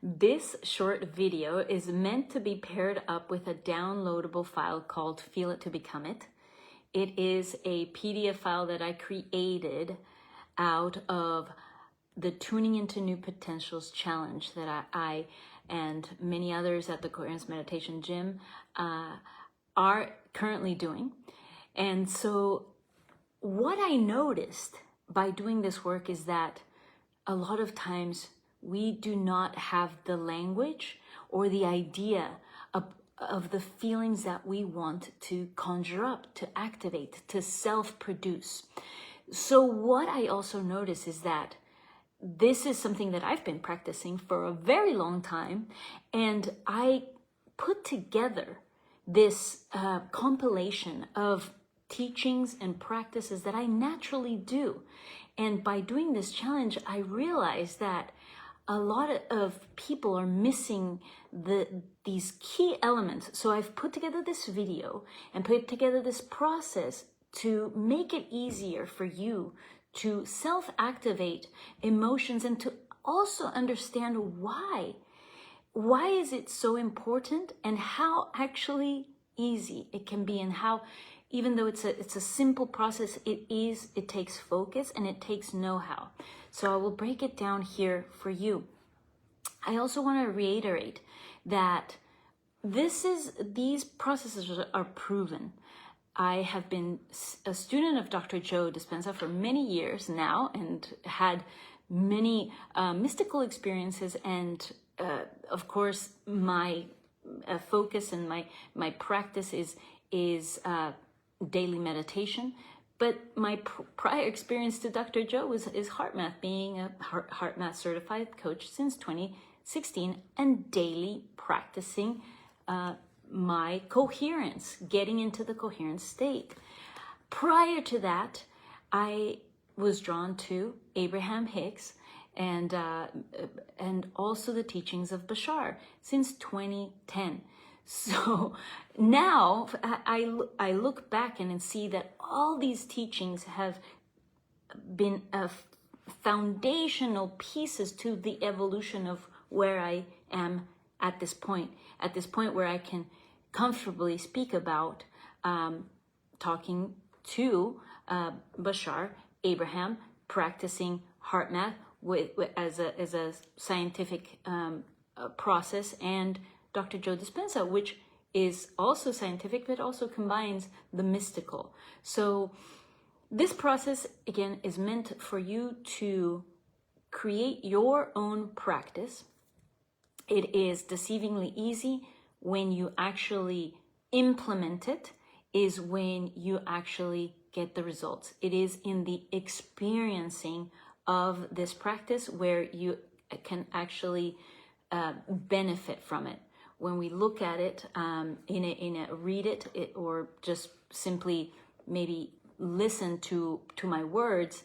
This short video is meant to be paired up with a downloadable file called Feel It to Become It. It is a PDF file that I created out of the Tuning into New Potentials challenge that I and many others at the Coherence Meditation Gym are currently doing. And so what I noticed by doing this work is that a lot of times we do not have the language or the idea of the feelings that we want to conjure up, to activate, to self-produce. So what I also notice is that this is something that I've been practicing for a very long time, and I put together this compilation of teachings and practices that I naturally do. And by doing this challenge, I realized that a lot of people are missing these key elements. So I've put together this video and put together this process to make it easier for you to self-activate emotions and to also understand why. Why is it so important and how actually easy it can be, and how, even though it's a simple process, it takes focus and it takes know-how. So I will break it down here for you. I also want to reiterate that these processes are proven. I have been a student of Dr. Joe Dispenza for many years now and had many mystical experiences, and of course my focus and my practice is daily meditation. But my prior experience to Dr. Joe is heart math, being a heart math certified coach since 2016 and daily practicing my coherence, getting into the coherent state. Prior to that, I was drawn to Abraham Hicks and also the teachings of Bashar since 2010. So now I look back and see that all these teachings have been foundational pieces to the evolution of where I am at this point where I can comfortably speak about talking to Bashar, Abraham, practicing heart math as a scientific process, and Dr. Joe Dispenza, which is also scientific, but also combines the mystical. So this process, again, is meant for you to create your own practice. It is deceivingly easy. When you actually implement it is when you actually get the results. It is in the experiencing of this practice where you can actually benefit from it. When we look at it, read it, or just simply maybe listen to my words,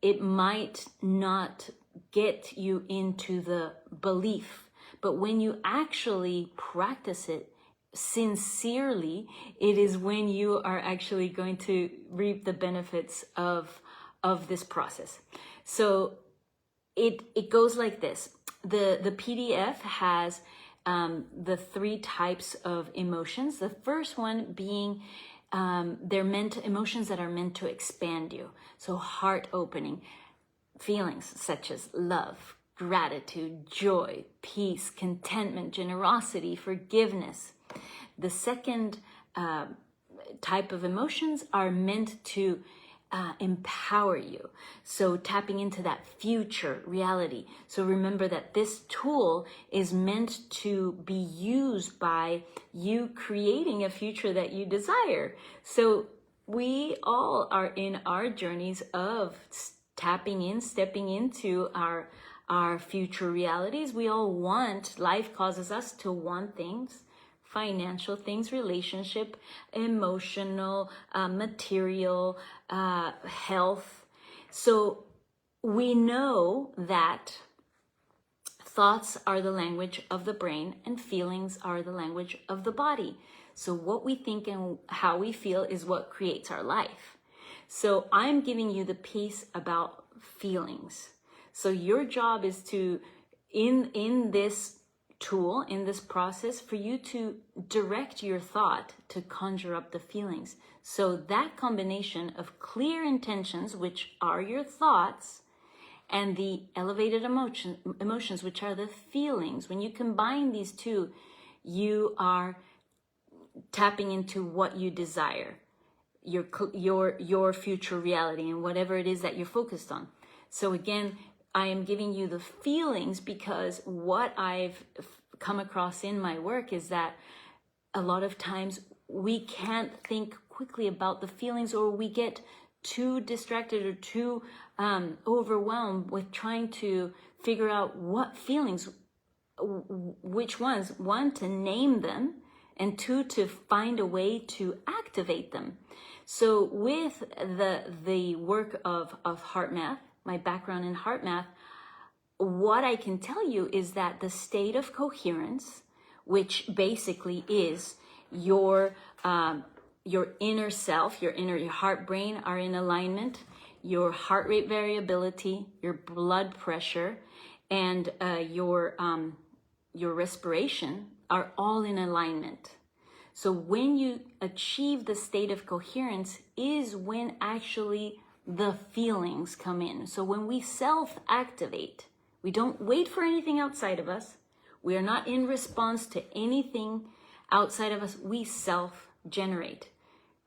it might not get you into the belief. But when you actually practice it sincerely, it is when you are actually going to reap the benefits of this process. So it goes like this. The PDF has the 3 types of emotions. The first one being emotions that are meant to expand you. So heart opening feelings such as love, gratitude, joy, peace, contentment, generosity, forgiveness. The second type of emotions are meant to empower you. So tapping into that future reality. So remember that this tool is meant to be used by you creating a future that you desire. So we all are in our journeys of tapping in, stepping into our future realities. We all want, life causes us to want things, financial things, relationship, emotional, material, health. So we know that thoughts are the language of the brain and feelings are the language of the body. So what we think and how we feel is what creates our life. So I'm giving you the piece about feelings. So your job is to, in this tool, in this process, for you to direct your thought to conjure up the feelings. So that combination of clear intentions, which are your thoughts, and the elevated emotions, which are the feelings, when you combine these two, you are tapping into what you desire, your future reality, and whatever it is that you're focused on. So again, I am giving you the feelings because what I've come across in my work is that a lot of times we can't think quickly about the feelings, or we get too distracted or too overwhelmed with trying to figure out what feelings, which ones, one, to name them, and two, to find a way to activate them. So with the work of heart math, my background in heart math, what I can tell you is that the state of coherence, which basically is your inner self, your heart, brain are in alignment, your heart rate variability, your blood pressure, and your respiration are all in alignment. So when you achieve the state of coherence is when actually the feelings come in. So when we self-activate, we don't wait for anything outside of us. We are not in response to anything outside of us. We self-generate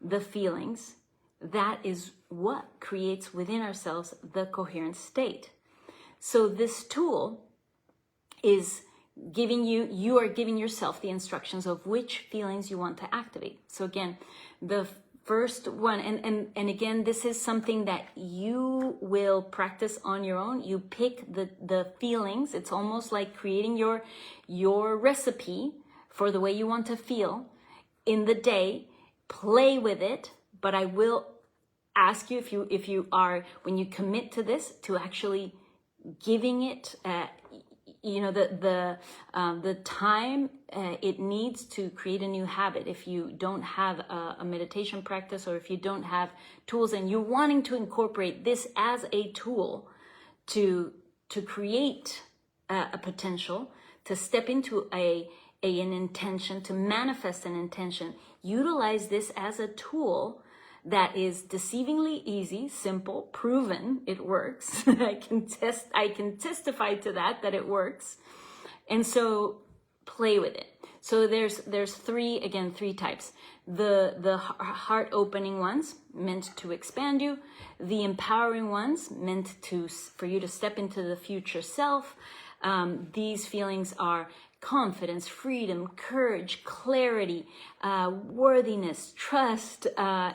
the feelings. That is what creates within ourselves the coherent state. So this tool is you are giving yourself the instructions of which feelings you want to activate. So again, the first one, and again, this is something that you will practice on your own. You pick the feelings. It's almost like creating your recipe for the way you want to feel in the day. Play with it, but I will ask you if you are, when you commit to this, to actually giving it the time it needs to create a new habit. If you don't have a meditation practice, or if you don't have tools and you're wanting to incorporate this as a tool to create a potential, to step into an intention, to manifest an intention, utilize this as a tool that is deceivingly easy, simple, proven, it works. I can testify to that it works. And so play with it. So there's three types. The heart opening ones, meant to expand you. The empowering ones, meant for you to step into the future self. These feelings are confidence, freedom, courage, clarity, worthiness, trust,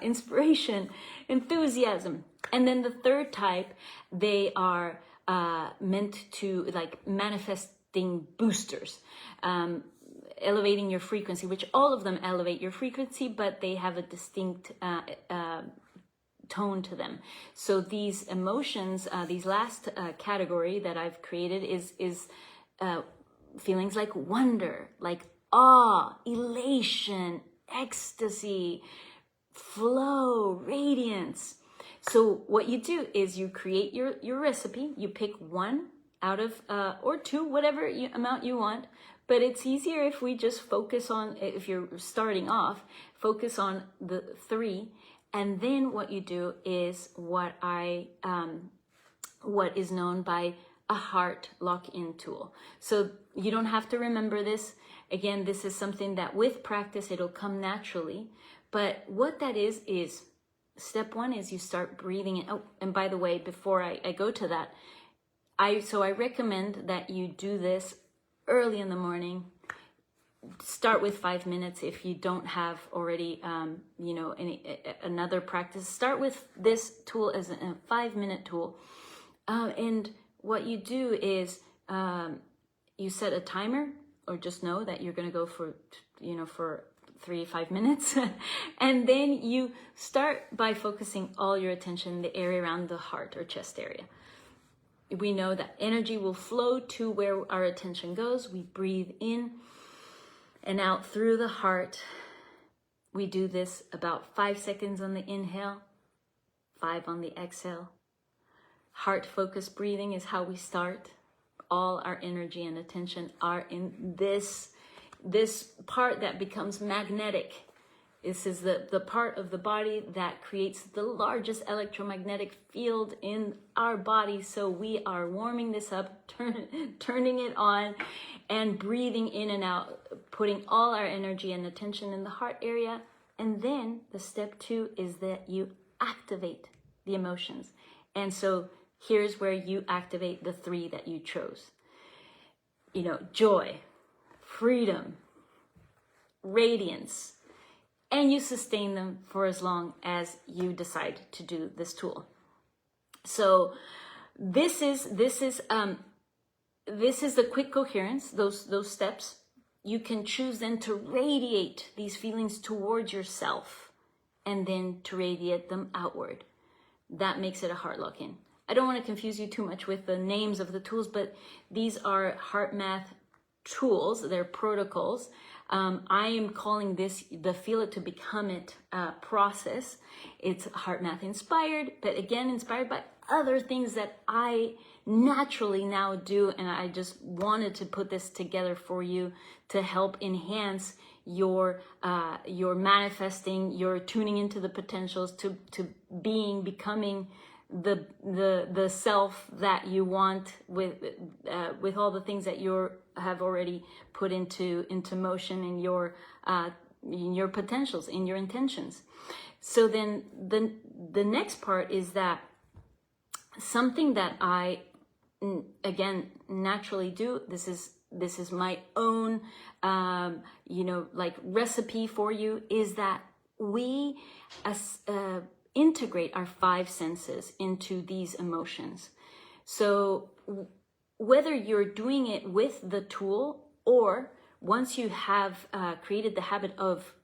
inspiration, enthusiasm. And then the third type, they are meant to, like, manifesting boosters, elevating your frequency, which all of them elevate your frequency, but they have a distinct tone to them. So these emotions, these last category that I've created is feelings like wonder, like awe, elation, ecstasy, flow, radiance. So what you do is you create your recipe. You pick one out of, or two, whatever amount you want. But it's easier if we just focus on, if you're starting off, focus on the three. And then what you do is what is known by a heart lock-in tool. So you don't have to remember this. Again, this is something that with practice, it'll come naturally. But what that is step one is you start breathing in. Oh, and by the way, before I go to that, I recommend that you do this early in the morning. Start with 5 minutes if you don't have already, another practice. Start with this tool as a 5-minute tool. And what you do is you set a timer, or just know that you're going to go for 3-5 minutes. And then you start by focusing all your attention in the area around the heart or chest area. We know that energy will flow to where our attention goes. We breathe in and out through the heart. We do this about 5 seconds on the inhale, 5 on the exhale. Heart focused breathing is how we start. All our energy and attention are in this part that becomes magnetic. This is the part of the body that creates the largest electromagnetic field in our body. So we are warming this up, turning it on, and breathing in and out, putting all our energy and attention in the heart area. And then the step 2 is that you activate the emotions. And so here's where you activate the 3 that you chose. You know, joy, freedom, radiance, and you sustain them for as long as you decide to do this tool. So this is the quick coherence, those steps. You can choose then to radiate these feelings towards yourself and then to radiate them outward. That makes it a heart lock-in. I don't want to confuse you too much with the names of the tools, but these are heart math tools. They're protocols. I am calling this the Feel It to Become It process. It's heart math inspired, but again, inspired by other things that I naturally now do. And I just wanted to put this together for you to help enhance your manifesting, your tuning into the potentials, to becoming the self that you want with all the things that you have already put into motion in your potentials, in your intentions. So then the next part is that something that I again naturally do. This is my own like recipe for you, is that we integrate our 5 senses into these emotions. So whether you're doing it with the tool, or once you have created the habit of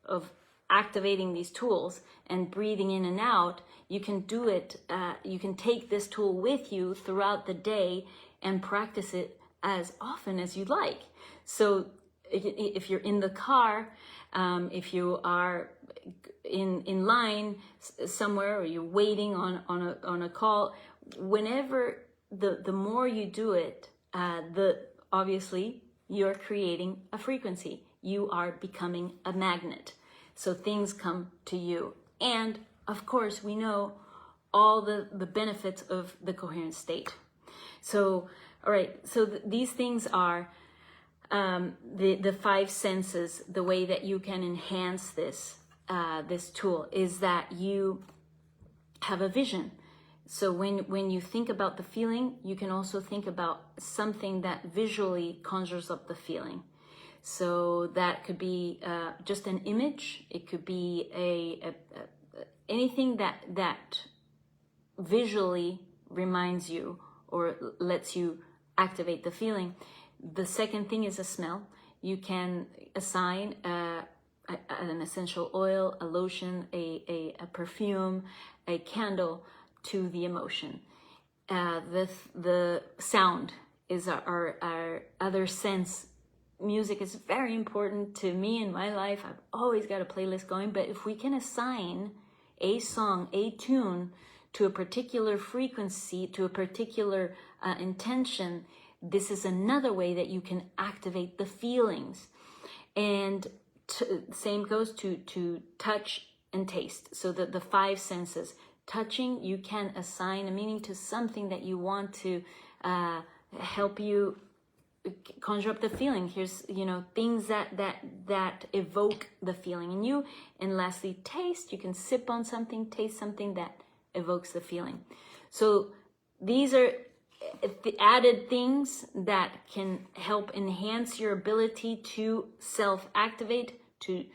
activating these tools and breathing in and out, you can do it. You can take this tool with you throughout the day and practice it as often as you like. So if you're in the car, if you are in line somewhere, or you're waiting on a call, whenever the more you do it, obviously you're creating a frequency. You are becoming a magnet. So things come to you. And of course, we know all the benefits of the coherent state. So, all right, so these things are the 5 senses. The way that you can enhance this tool is that you have a vision. So when you think about the feeling, you can also think about something that visually conjures up the feeling. So that could be just an image. It could be anything that visually reminds you or lets you activate the feeling. The second thing is a smell. You can assign an essential oil, a lotion, a perfume, a candle to the emotion. The sound is our other sense. Music is very important to me in my life. I've always got a playlist going, but if we can assign a song, a tune to a particular frequency, to a particular intention, this is another way that you can activate the feelings. And same goes to touch and taste. So the 5 senses. Touching, you can assign a meaning to something that you want to help you conjure up the feeling. Here's, things that evoke the feeling in you. And lastly, taste. You can sip on something, taste something that evokes the feeling. So these are the added things that can help enhance your ability to self-activate, to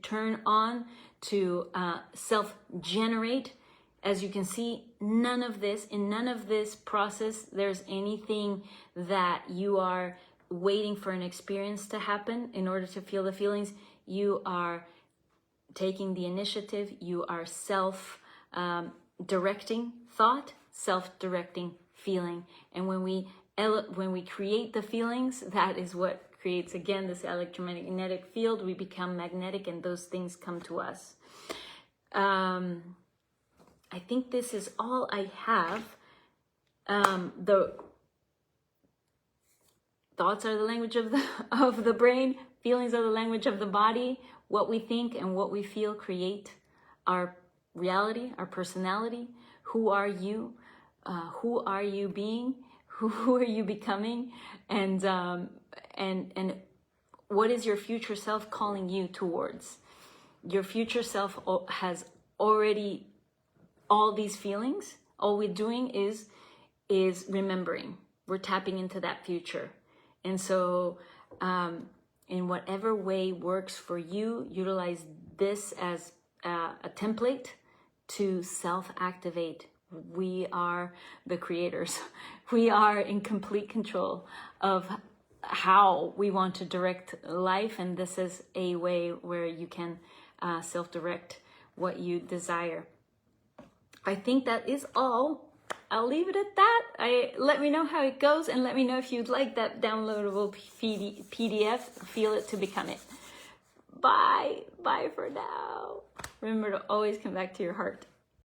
turn on, to self-generate. As you can see, in none of this process, there's anything that you are waiting for an experience to happen in order to feel the feelings. You are taking the initiative. You are self-directing thought, self-directing feeling. And when we create the feelings, that is what creates, again, this electromagnetic field. We become magnetic, and those things come to us. I think this is all I have The thoughts are the language of the brain. Feelings are the language of the body. What we think and what we feel create our reality, our personality. Who are you? Who are you being? Who are you becoming? And what is your future self calling you towards? Your future self has already all these feelings. All we're doing is remembering. We're tapping into that future. And so in whatever way works for you, utilize this as a template to self-activate. We are the creators. We are in complete control of how we want to direct life, and this is a way where you can self-direct what you desire. I think that is all. I'll leave it at that. Let me know how it goes, and let me know if you'd like that downloadable PDF, Feel It to Become It. Bye for now. Remember to always come back to your heart.